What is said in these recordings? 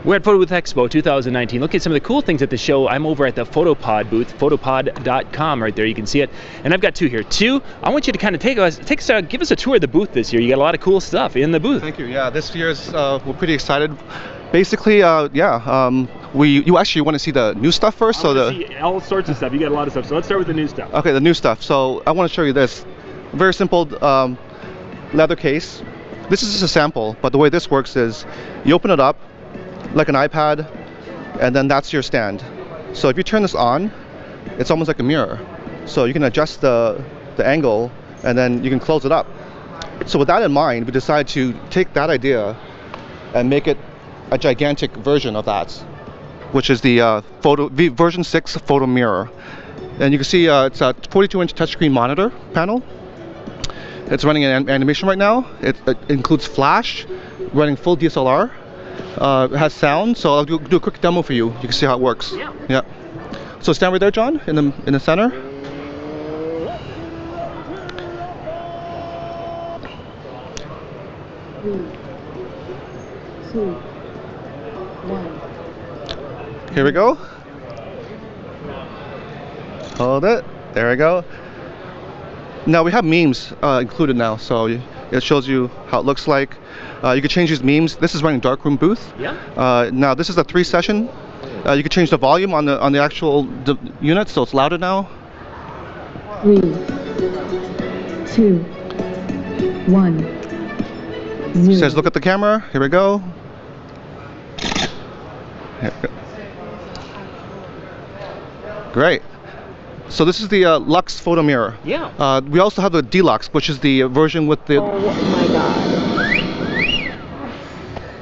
We're at Photo Booth Expo 2019. Look at some of the cool things at the show. I'm over at the FotoPod booth, photopod.com. Right there, you can see it. And I've got two here. I want you to kind of give us a tour of the booth this year. You got a lot of cool stuff in the booth. Thank you. Yeah, this year's we're pretty excited. Basically, you actually want to see the new stuff first. See all sorts of stuff. You got a lot of stuff. So let's start with the new stuff. Okay, the new stuff. So I want to show you this very simple leather case. This is just a sample, but the way this works is you open it up like an iPad, and then that's your stand. So if you turn this on, it's almost like a mirror. So you can adjust the angle, and then you can close it up. So with that in mind, we decided to take that idea and make it a gigantic version of that, which is the version 6 Photo Mirror. And you can see it's a 42-inch touchscreen monitor panel. It's running an animation right now. It includes flash, running full DSLR. It has sound, so I'll do a quick demo for you. You can see how it works. Yeah. So stand right there, John, in the center. Three, two, one. Here we go. Hold it. There we go. Now we have memes included now, so it shows you how it looks like. You can change these memes. This is running darkroom booth. Yeah. Now this is a 3 session. You can change the volume on the actual unit, so it's louder now. 3, 2, 1, 0. It says look at the camera. Here we go. Here we go. Great. So this is the Lux Photo Mirror. Yeah. We also have the Deluxe, which is the version with the... Oh my god.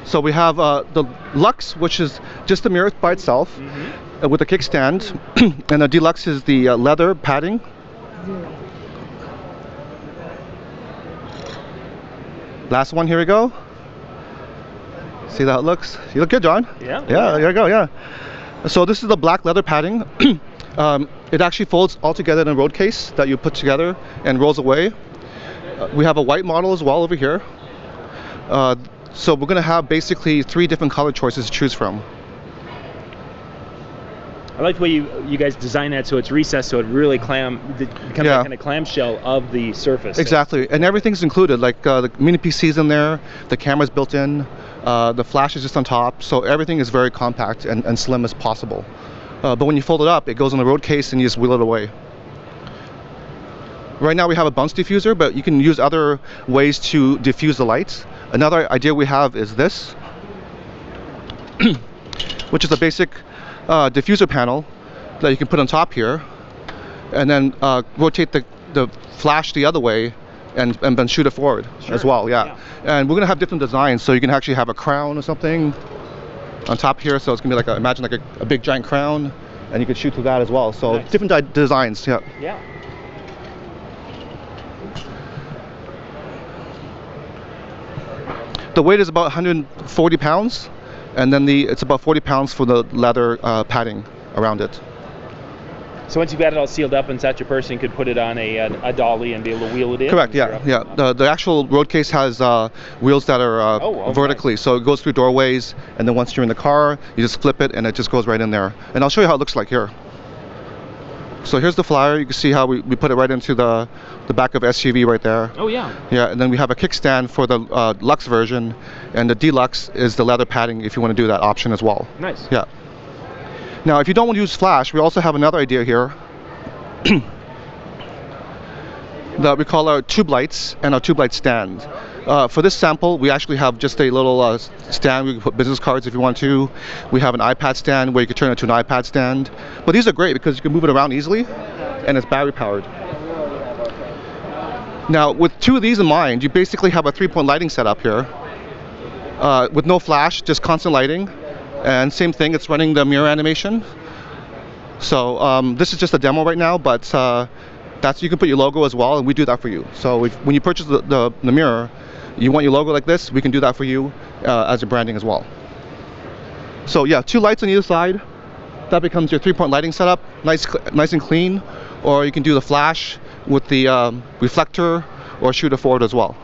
So we have the Lux, which is just the mirror by itself, with a kickstand, and the Deluxe is the leather padding. 0. Last one, here we go. See how it looks? You look good, John. Yeah. Yeah, there you go, yeah. So this is the black leather padding. It actually folds all together in a road case that you put together and rolls away. We have a white model as well over here. So we're going to have basically 3 different color choices to choose from. I like the way you guys design that so it's recessed, so it really becomes that kind of clamshell of the surface. Exactly, and everything's included, like the mini PC's in there, the camera's built in, the flash is just on top, so everything is very compact and slim as possible. But when you fold it up, it goes in the road case and you just wheel it away. Right now we have a bounce diffuser, but you can use other ways to diffuse the lights. Another idea we have is this, which is a basic diffuser panel that you can put on top here, and then rotate the flash the other way and then shoot it forward as well. Yeah. And we're gonna have different designs, so you can actually have a crown or something on top here, so it's gonna be like imagine like a big giant crown, and you can shoot through that as well. So nice. Different designs. Yeah. The weight is about 140 pounds, and then it's about 40 pounds for the leather padding around it. So once you've got it all sealed up and such, a person could put it on a dolly and be able to wheel it in? Correct, yeah. The actual road case has wheels that are vertically, nice. So it goes through doorways, and then once you're in the car, you just flip it and it just goes right in there. And I'll show you how it looks like here. So here's the flyer. You can see how we put it right into the back of SUV right there. Oh yeah. Yeah, and then we have a kickstand for the Lux version, and the Deluxe is the leather padding if you want to do that option as well. Nice. Yeah. Now, if you don't want to use flash, we also have another idea here that we call our tube lights and our tube light stand. For this sample, we actually have just a little stand. We can put business cards if you want to. We have an iPad stand where you can turn it to an iPad stand. But these are great because you can move it around easily, and it's battery powered. Now, with 2 of these in mind, you basically have a 3-point lighting setup here with no flash, just constant lighting. And same thing, it's running the mirror animation. So this is just a demo right now, but you can put your logo as well, and we do that for you. So when you purchase the mirror, you want your logo like this, we can do that for you as your branding as well. So yeah, 2 lights on either side. That becomes your 3-point lighting setup, nice and clean. Or you can do the flash with the reflector, or shoot it forward as well.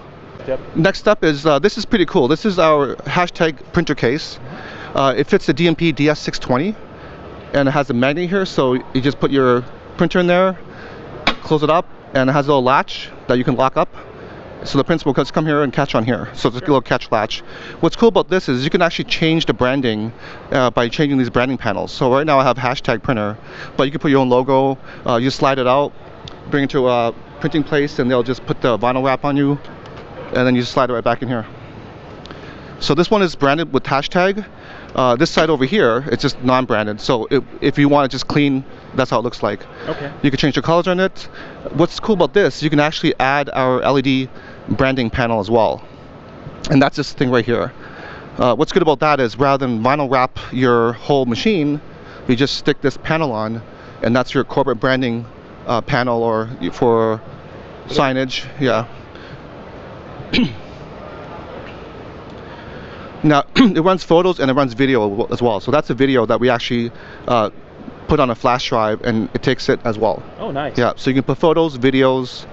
Yep. Next up is, this is pretty cool. This is our hashtag printer case. It fits the DMP DS620, and it has a magnet here, so you just put your printer in there, close it up, and it has a little latch that you can lock up. So the prints will just come here and catch on here. So it's a little catch latch. What's cool about this is you can actually change the branding by changing these branding panels. So right now I have hashtag printer, but you can put your own logo. You just slide it out, bring it to a printing place, and they'll just put the vinyl wrap on you, and then you just slide it right back in here. So this one is branded with hashtag. This side over here, it's just non-branded. So if you want it just clean, that's how it looks like. Okay. You can change the colors on it. What's cool about this, you can actually add our LED branding panel as well. And that's this thing right here. What's good about that is rather than vinyl wrap your whole machine, you just stick this panel on, and that's your corporate branding panel or for signage. Yeah. Now, it runs photos and it runs video as well. So that's a video that we actually put on a flash drive, and it takes it as well. Oh, nice. Yeah, so you can put photos, videos,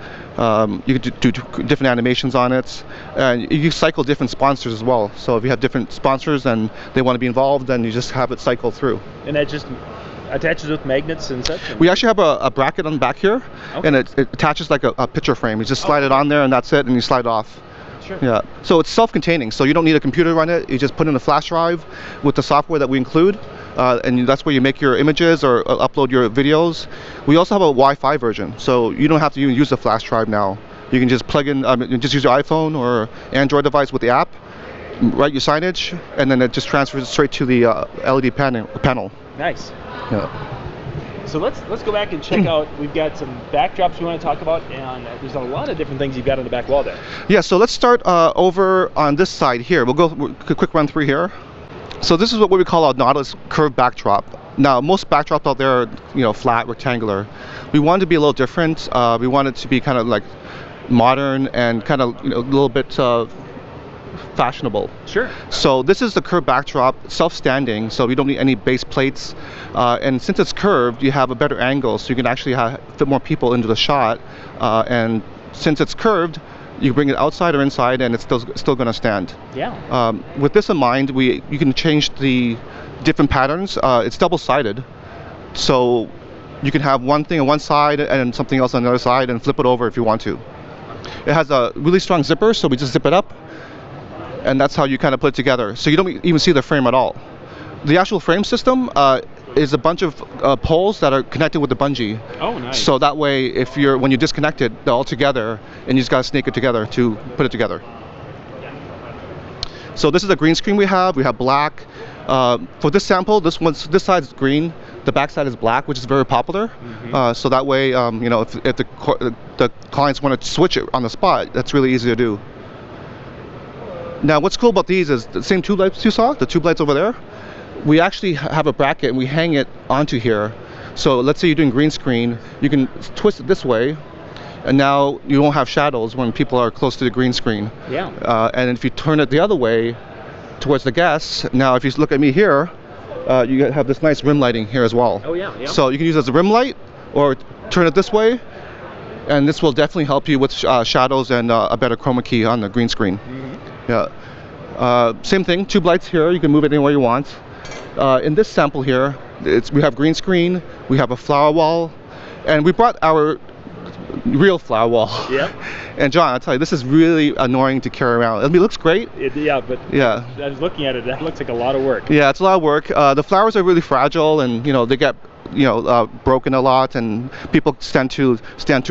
you can do different animations on it, and you cycle different sponsors as well. So if you have different sponsors and they want to be involved, then you just have it cycle through. And that just attaches with magnets and such? We actually have a bracket on the back here, and it attaches like a picture frame. You just slide it on there, and that's it, and you slide it off. Sure. Yeah, so it's self-containing, so you don't need a computer to run it. You just put in a flash drive with the software that we include, and that's where you make your images or upload your videos. We also have a Wi-Fi version, so you don't have to even use the flash drive now. You can just plug in, just use your iPhone or Android device with the app, write your signage, and then it just transfers straight to the LED panel. Nice. Yeah. So let's go back and check out. We've got some backdrops we want to talk about, and there's a lot of different things you've got on the back wall there. Yeah, so let's start over on this side here. We'll go a quick run through here. So this is what we call our Nautilus curved backdrop. Now, most backdrops out there are, flat, rectangular. We wanted to be a little different. We wanted to be kind of like modern and kind of a little bit fashionable. Sure. So this is the curved backdrop, self-standing, so we don't need any base plates. And since it's curved, you have a better angle, so you can actually fit more people into the shot. And since it's curved, you bring it outside or inside, and it's still going to stand. Yeah. With this in mind, you can change the different patterns. It's double-sided, so you can have one thing on one side and something else on the other side, and flip it over if you want to. It has a really strong zipper, so we just zip it up, and that's how you kind of put it together. So you don't even see the frame at all. The actual frame system is a bunch of poles that are connected with the bungee. Oh, nice. So that way, when you disconnect it, they're all together, and you just gotta snake it together to put it together. So this is a green screen we have. We have black. For this sample, this side is green. The back side is black, which is very popular. Mm-hmm. So that way, if the clients want to switch it on the spot, that's really easy to do. Now, what's cool about these is the same tube lights you saw, the tube lights over there. We actually have a bracket and we hang it onto here. So let's say you're doing green screen, you can twist it this way, and now you won't have shadows when people are close to the green screen. Yeah. And if you turn it the other way towards the guests, now if you look at me here, you have this nice rim lighting here as well. Oh yeah, yeah. So you can use it as a rim light or turn it this way, and this will definitely help you with shadows and a better chroma key on the green screen. Mm-hmm. Yeah. Same thing, tube lights here, you can move it anywhere you want. In this sample here, we have green screen, we have a flower wall, and we brought our real flower wall. Yeah. And John, I'll tell you, this is really annoying to carry around. I mean, it looks great. Yeah, but I was looking at it, that looks like a lot of work. Yeah, it's a lot of work. The flowers are really fragile, and they get broken a lot, and people stand too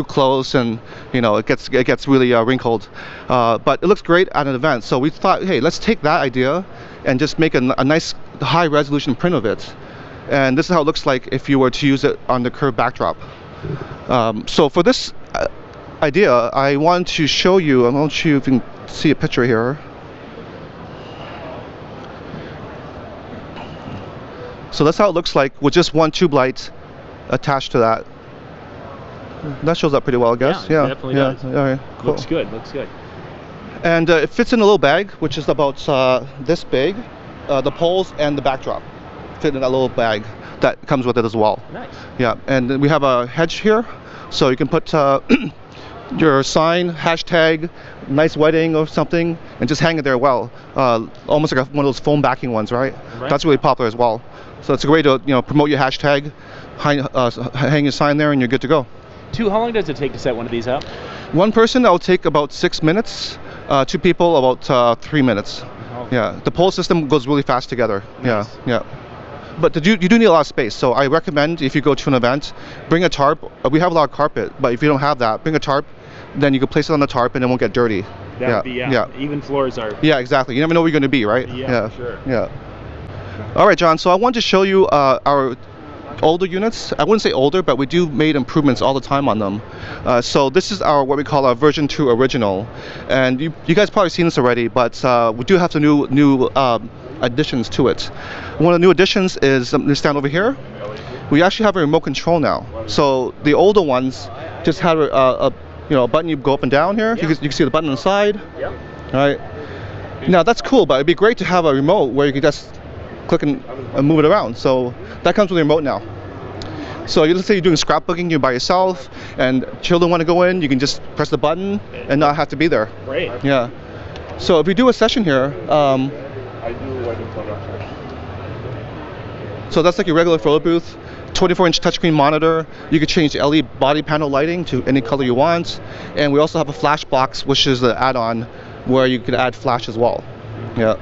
close, and it gets really wrinkled. But it looks great at an event, so we thought, hey, let's take that idea and just make a nice high resolution print of it. And this is how it looks like if you were to use it on the curved backdrop. So for this idea, I want to show you, I want you if you can see a picture here. So that's how it looks like with just one tube light attached to that. That shows up pretty well, I guess. Yeah, it definitely does. All right, cool. Looks good, looks good. And it fits in a little bag, which is about this big. The poles and the backdrop fit in that little bag that comes with it as well. Nice. Yeah, and then we have a hedge here, so you can put your sign, hashtag, nice wedding or something, and just hang it there well. Almost like one of those foam backing ones, right? That's really popular as well. So it's a way to promote your hashtag, hang your sign there, and you're good to go. How long does it take to set one of these up? One person, that will take about 6 minutes. 2 people, about 3 minutes. Oh. Yeah, the pole system goes really fast together. Nice. Yeah. But you do need a lot of space, so I recommend if you go to an event, bring a tarp. We have a lot of carpet, but if you don't have that, bring a tarp. Then you can place it on the tarp and it won't get dirty. Even floors are. Yeah, exactly. You never know where you're going to be, right? Yeah, sure. Yeah. All right, John. So I wanted to show you our older units. I wouldn't say older, but we do made improvements all the time on them. So this is what we call our version 2 original, and you guys probably seen this already, but we do have some new additions to it. One of the new additions is this stand over here. We actually have a remote control now. So the older ones just had a button you go up and down here. You can see the button on the side. Yeah. All right. Now that's cool, but it'd be great to have a remote where you can just click and move it around. So that comes with the remote now. So let's say you're doing scrapbooking, you're by yourself, and children want to go in, you can just press the button and not have to be there. Great. Yeah. So if we do a session here, so that's like your regular photo booth. 24-inch touchscreen monitor. You could change LED body panel lighting to any color you want, and we also have a flash box, which is the add-on where you can add flash as well. Yeah.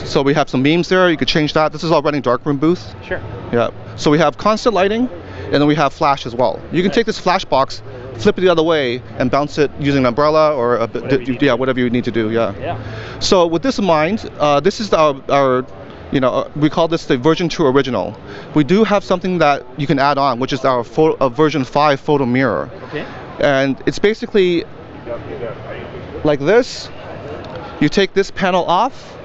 So we have some beams there. You could change that. This is all running darkroom booth. Sure. Yeah. So we have constant lighting, and then we have flash as well. You can take this flash box, flip it the other way, and bounce it using an umbrella or whatever you need to do. Yeah. Yeah. So with this in mind, this is our we call this the version 2 original. We do have something that you can add on, which is our version 5 photo mirror. Okay. And it's basically like this. You take this panel off,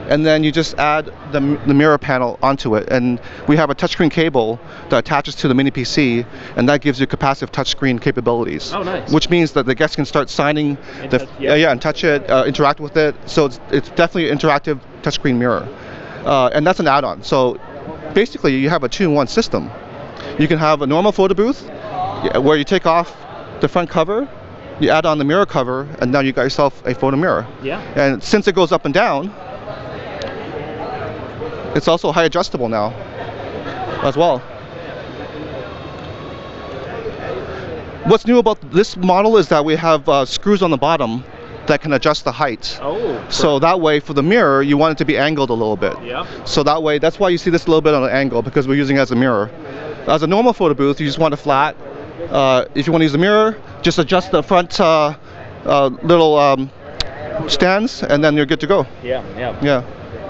and then you just add the mirror panel onto it. And we have a touchscreen cable that attaches to the mini PC, and that gives you capacitive touchscreen capabilities. Oh, nice. Which means that the guests can start signing and touch it, interact with it. So it's definitely an interactive touchscreen mirror. And that's an add-on. So basically you have a 2-in-1 system. You can have a normal photo booth where you take off the front cover, you add on the mirror cover, and now you got yourself a photo mirror. Yeah. And since it goes up and down, it's also high adjustable now as well. What's new about this model is that we have screws on the bottom that can adjust the height. Oh. So that way, for the mirror, you want it to be angled a little bit. Yeah. So that way, that's why you see this a little bit on an angle, because we're using it as a mirror. As a normal photo booth, you just want it flat. If you want to use the mirror, just adjust the front little stands, and then you're good to go. Yeah.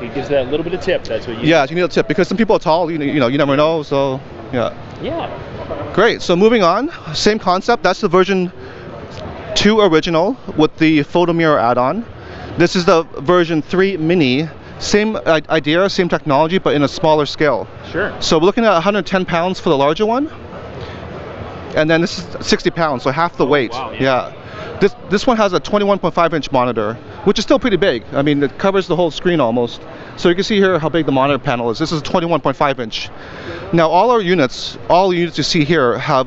It gives that little bit of tip. That's what you. Yeah, you need a tip because some people are tall. You never know. So yeah. Yeah. Great. So moving on, same concept. That's the version 2 original with the photo mirror add-on. This is the version 3 mini. Same idea, same technology, but in a smaller scale. Sure. So we're looking at 110 pounds for the larger one, and then this is 60 pounds, so half the weight. Wow, yeah. This one has a 21.5-inch monitor, which is still pretty big. I mean, it covers the whole screen almost. So you can see here how big the monitor panel is. This is 21.5-inch. Now all units you see here have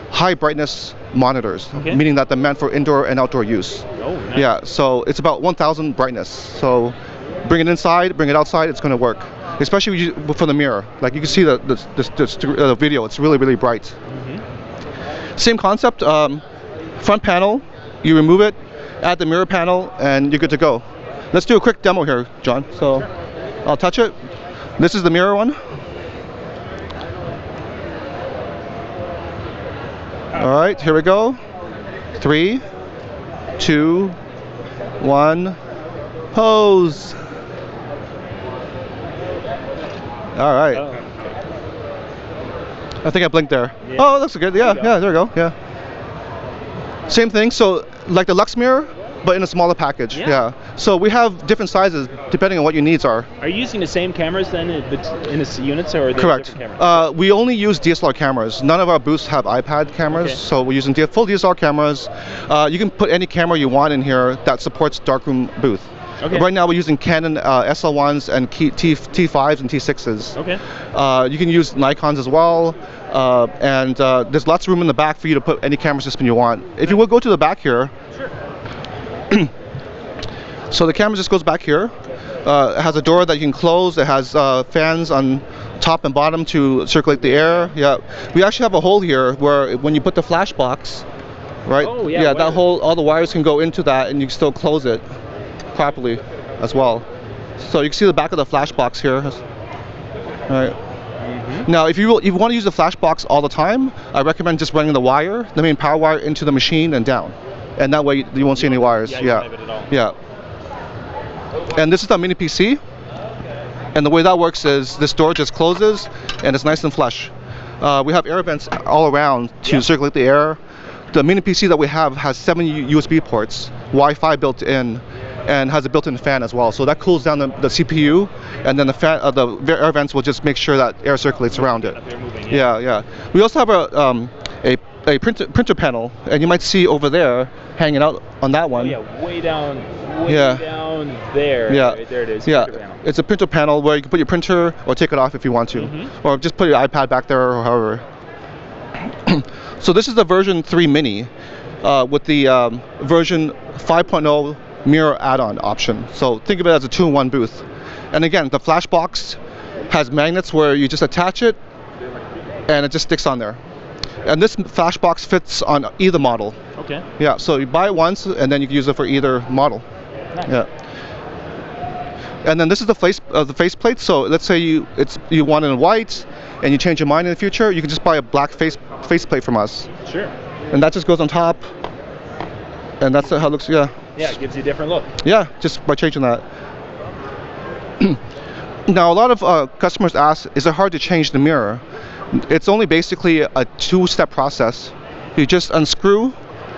high brightness monitors, meaning that they're meant for indoor and outdoor use. Oh, nice. Yeah, so it's about 1,000 brightness. So bring it inside, bring it outside, it's going to work. Especially for the mirror. Like you can see the video, it's really, really bright. Mm-hmm. Same concept, front panel, you remove it, add the mirror panel, and you're good to go. Let's do a quick demo here, John. So I'll touch it. This is the mirror one. All right, here we go. 3, 2, 1, pose. All right. I think I blinked there. Yeah. Oh, that's good. Yeah, there we go. Yeah. Same thing. So like the Lux mirror, but in a smaller package. Yeah. So we have different sizes depending on what your needs are. Are you using the same cameras then in the units, or are they correct? Different cameras? We only use DSLR cameras. None of our booths have iPad cameras, so we're using full DSLR cameras. You can put any camera you want in here that supports darkroom booth. Okay. Right now we're using Canon SL1s and T5s and T6s. Okay. You can use Nikons as well. and there's lots of room in the back for you to put any camera system you want. If you will go to the back here, so the camera just goes back here. It has a door that you can close. It has fans on top and bottom to circulate the air. Yeah, we actually have a hole here where when you put the flash box, right? Oh, yeah, that hole, all the wires can go into that, and you can still close it properly as well. So you can see the back of the flash box here. Right. Now, if you want to use the flash box all the time, I recommend just running the main power wire into the machine and down, and that way you won't see any wires. Yeah. You won't have it at all. Yeah. And this is the mini PC, and the way that works is this door just closes, and it's nice and flush. We have air vents all around to circulate the air. The mini PC that we have has 7 USB ports, Wi-Fi built in, and has a built-in fan as well. So that cools down the CPU, and then the air vents will just make sure that air circulates around it. Yeah. We also have a printer panel, and you might see over there hanging out on that one. Oh, yeah, way down there. Yeah, Right there it is. Yeah, Printer panel. it's a printer panel where you can put your printer or take it off if you want to, or just put your iPad back there or however. So this is the version 3 mini with the version 5.0 mirror add-on option. So think of it as a 2-in-1 booth. And again, the flash box has magnets where you just attach it and it just sticks on there. And this flash box fits on either model. Okay. Yeah, so you buy it once and then you can use it for either model. Nice. Yeah. And then this is the faceplate. So let's say you want it in white and you change your mind in the future, you can just buy a black faceplate from us. Sure. And that just goes on top. And that's how it looks. Yeah. Yeah, it gives you a different look. Yeah, just by changing that. Now, a lot of customers ask, is it hard to change the mirror? It's only basically a 2-step process. You just unscrew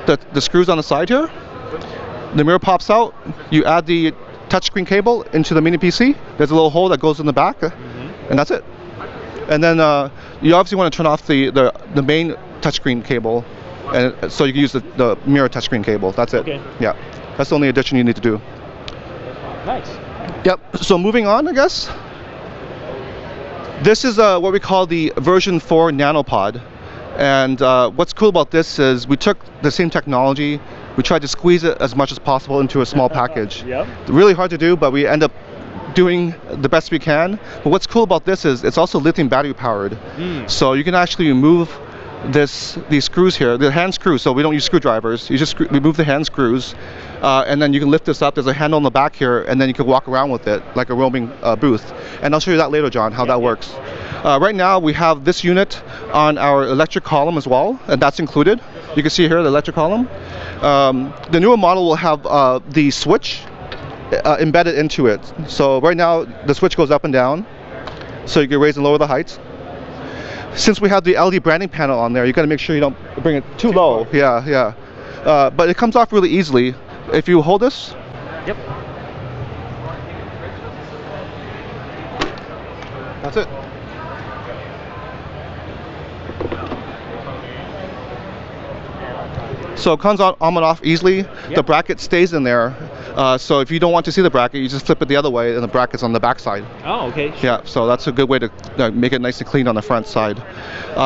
the screws on the side here. The mirror pops out. You add the touchscreen cable into the mini PC. There's a little hole that goes in the back, and that's it. And then you obviously want to turn off the main touchscreen cable, and so you can use the mirror touchscreen cable. That's it. Okay. Yeah, that's the only addition you need to do. Nice. Yep. So moving on, I guess. This is what we call the version 4 Nano Pod. And what's cool about this is we took the same technology, we tried to squeeze it as much as possible into a small package. Yep. Really hard to do, but we end up doing the best we can. But what's cool about this is it's also lithium battery powered. So you can actually remove these screws here, the hand screws, so we don't use screwdrivers. You just remove the hand screws, and then you can lift this up. There's a handle on the back here, and then you can walk around with it like a roaming booth. And I'll show you that later, John, how that works. Right now we have this unit on our electric column as well, and that's included. You can see here the electric column. The newer model will have the switch embedded into it. So right now the switch goes up and down, so you can raise and lower the height. Since we have the LED branding panel on there, you got to make sure you don't bring it too low. Yeah. But it comes off really easily. If you hold this. Yep. That's it. So it comes on and off easily. Yep. The bracket stays in there. So if you don't want to see the bracket, you just flip it the other way and the bracket's on the back side. Oh, okay. Yeah, so that's a good way to make it nice and clean on the front side.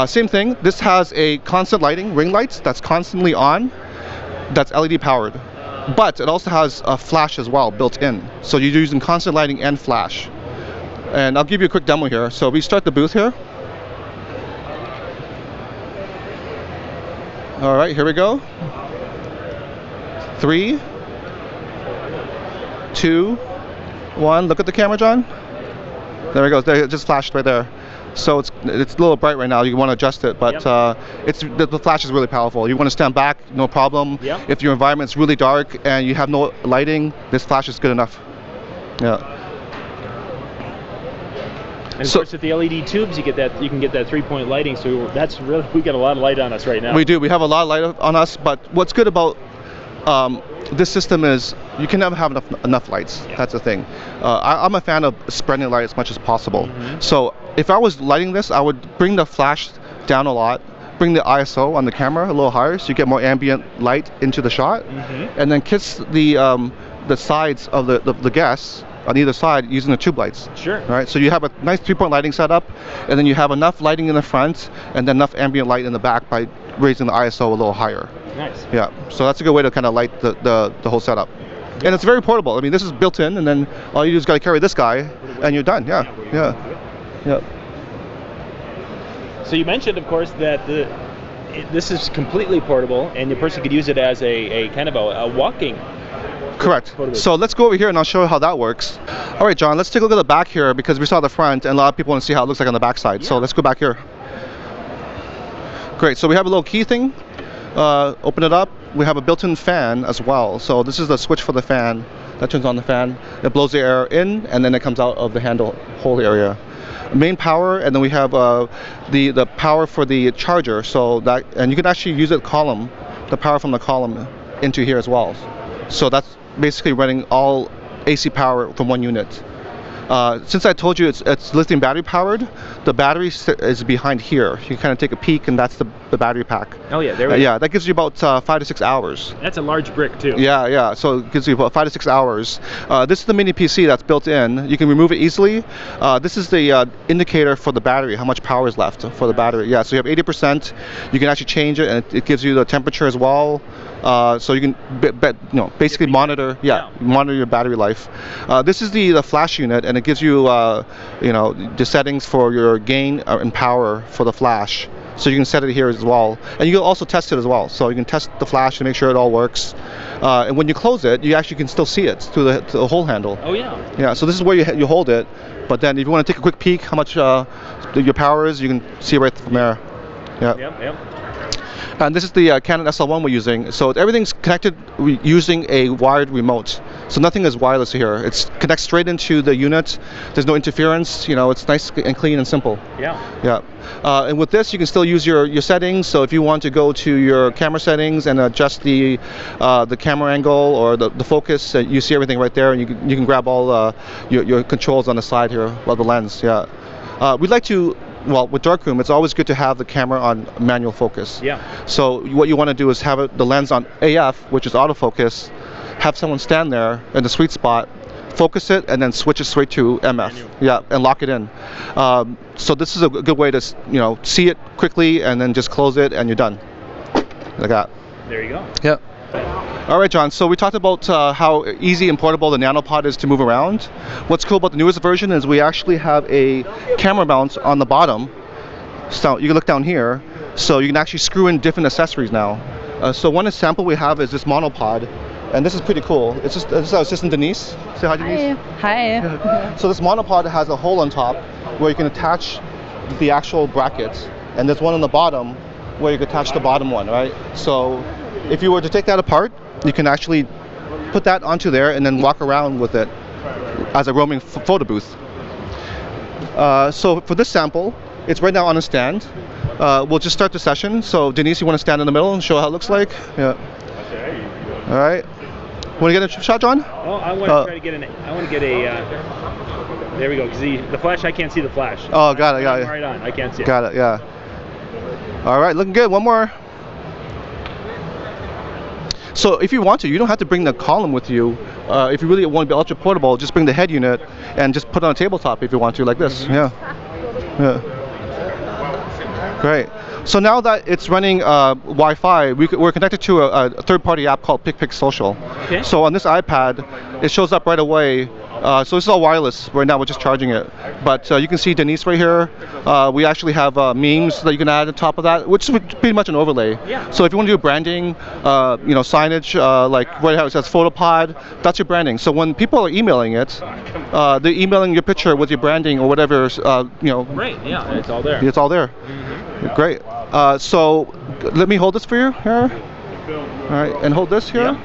Same thing, this has a constant lighting, ring lights, that's constantly on. That's LED powered. But it also has a flash as well built in. So you're using constant lighting and flash. And I'll give you a quick demo here. So we start the booth here. All right, here we go. 3, 2, 1. Look at the camera, John. There it goes. There, it just flashed right there. So it's a little bright right now. You want to adjust it, but the flash is really powerful. You want to stand back, no problem. Yep. If your environment's really dark and you have no lighting, this flash is good enough. Yeah. And of course, with the LED tubes, you can get that 3-point lighting. So that's really, we got a lot of light on us right now. We do. We have a lot of light on us. But what's good about this system is you can never have enough lights. Yeah. That's the thing. I'm a fan of spreading light as much as possible. So if I was lighting this, I would bring the flash down a lot, bring the ISO on the camera a little higher so you get more ambient light into the shot, and then kiss the sides of the guests on either side using the tube lights. Sure. All right, so you have a nice 3-point lighting setup, and then you have enough lighting in the front and then enough ambient light in the back by raising the ISO a little higher. Nice. Yeah, so that's a good way to kind of light the whole setup. And it's very portable. I mean, this is built in, and then all you do is got to carry this guy, and you're done. Yeah, yeah. So you mentioned, of course, that this is completely portable, and the person could use it as a kind of a walking. Correct. So let's go over here and I'll show you how that works. All right, John, let's take a look at the back here because we saw the front and a lot of people want to see how it looks like on the back side. Yeah. So let's go back here. Great, so we have a little key thing. Open it up. We have a built-in fan as well. So this is the switch for the fan. That turns on the fan. It blows the air in and then it comes out of the hole area. Main power, and then we have the power for the charger. So that, and you can actually use the power from the column into here as well. So that's basically running all AC power from one unit. Since I told you it's lithium battery powered, the battery is behind here. You can kind of take a peek, and that's the battery pack. Oh yeah, there we go. Yeah, that gives you about 5 to 6 hours. That's a large brick too. Yeah, yeah. So it gives you about 5 to 6 hours. This is the mini PC that's built in. You can remove it easily. This is the indicator for the battery, how much power is left for the battery. Yeah, so you have 80%. You can actually change it, and it gives you the temperature as well. So you can basically monitor your battery life. This is the flash unit, and it gives you the settings for your gain and power for the flash. So you can set it here as well, and you can also test it as well. So you can test the flash to make sure it all works. And when you close it, you actually can still see it through the hole handle. Oh yeah. Yeah. So this is where you hold it, but then if you want to take a quick peek how much your power is, you can see right from there. Yeah. Yep. And this is the Canon SL1 we're using. So everything's connected using a wired remote. So nothing is wireless here. It connects straight into the unit. There's no interference. It's nice and clean and simple. Yeah. Yeah. And with this, you can still use your settings. So if you want to go to your camera settings and adjust the camera angle or the focus, you see everything right there, and you can grab all your controls on the side here of the lens. Yeah. We'd like to. Well, with darkroom, it's always good to have the camera on manual focus. Yeah. So what you want to do is have the lens on AF, which is autofocus, have someone stand there in the sweet spot, focus it, and then switch it straight to MF. Manual. Yeah, and lock it in. So this is a good way to see it quickly and then just close it and you're done. Like that. There you go. Yeah. All right, John, so we talked about how easy and portable the Nano Pod is to move around. What's cool about the newest version is we actually have a camera mount on the bottom. So you can look down here, so you can actually screw in different accessories now. So one example we have is this monopod, and this is pretty cool. This is our assistant Denise. Say hi, Denise. Hi. So this monopod has a hole on top where you can attach the actual brackets, and there's one on the bottom where you can attach the bottom one, right? So if you were to take that apart, you can actually put that onto there and then walk around with it as a roaming photo booth. So for this sample, it's right now on a stand. We'll just start the session. So Denise, you want to stand in the middle and show how it looks like? Yeah. All right. Want to get a shot, John? Oh, I want to try to get there we go. Cause the flash, I can't see the flash. Oh, got it. Right on. I can't see it. Got it. Yeah. All right, looking good. One more. So if you want to, you don't have to bring the column with you. If you really want to be ultra portable, just bring the head unit and just put it on a tabletop if you want to, like this. Yeah. Great. So now that it's running Wi-Fi, we're connected to a third-party app called PicPic Social. Okay. So on this iPad, it shows up right away. So this is all wireless. Right now we're just charging it. But you can see Denise right here. We actually have memes that you can add on top of that, which is pretty much an overlay. Yeah. So if you want to do branding, signage, like right here it says FotoPod, that's your branding. So when people are emailing it, they're emailing your picture with your branding or whatever, Right, yeah, it's all there. It's all there. Mm-hmm. Great. So let me hold this for you here. All right, and hold this here.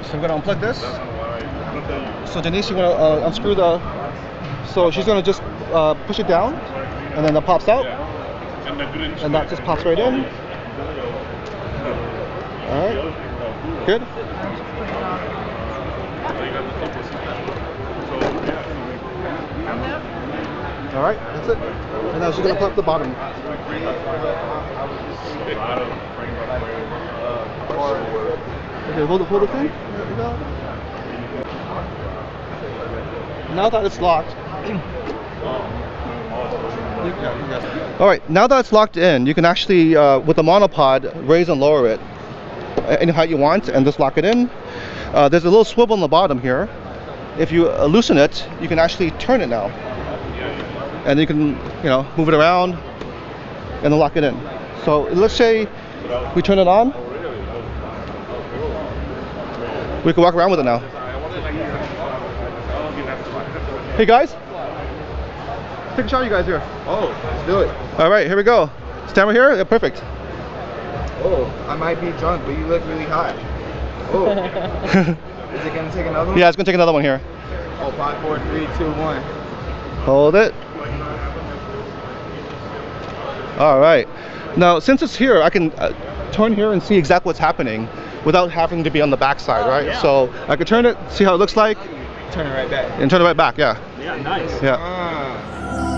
So I'm going to unplug this. So Denise, you want to unscrew so she's going to just push it down, and then that pops out. And that just pops right in. All right. Good. All right, that's it. And now she's going to put up the bottom. Okay, hold it in. There we go. Now that it's locked. All right, now that it's locked in, you can actually, with the monopod, raise and lower it any height you want, and just lock it in. There's a little swivel on the bottom here. If you loosen it, you can actually turn it now, and you can, move it around and then lock it in. So let's say we turn it on. We can walk around with it now. Hey guys, take a shot, you guys here. Oh, let's do it. All right, here we go. Stand right here. Yeah, perfect. Oh, I might be drunk, but you look really hot. Oh. Is it gonna take another one? Yeah, it's gonna take another one here. Oh, 5, 4, 3, 2, 1. Hold it. All right. Now, since it's here, I can turn here and see exactly what's happening without having to be on the back side, right? yeah. So I could turn it, see how it looks like, Turn it right back. and turn it right back. Yeah. Yeah, nice. Yeah. Ah.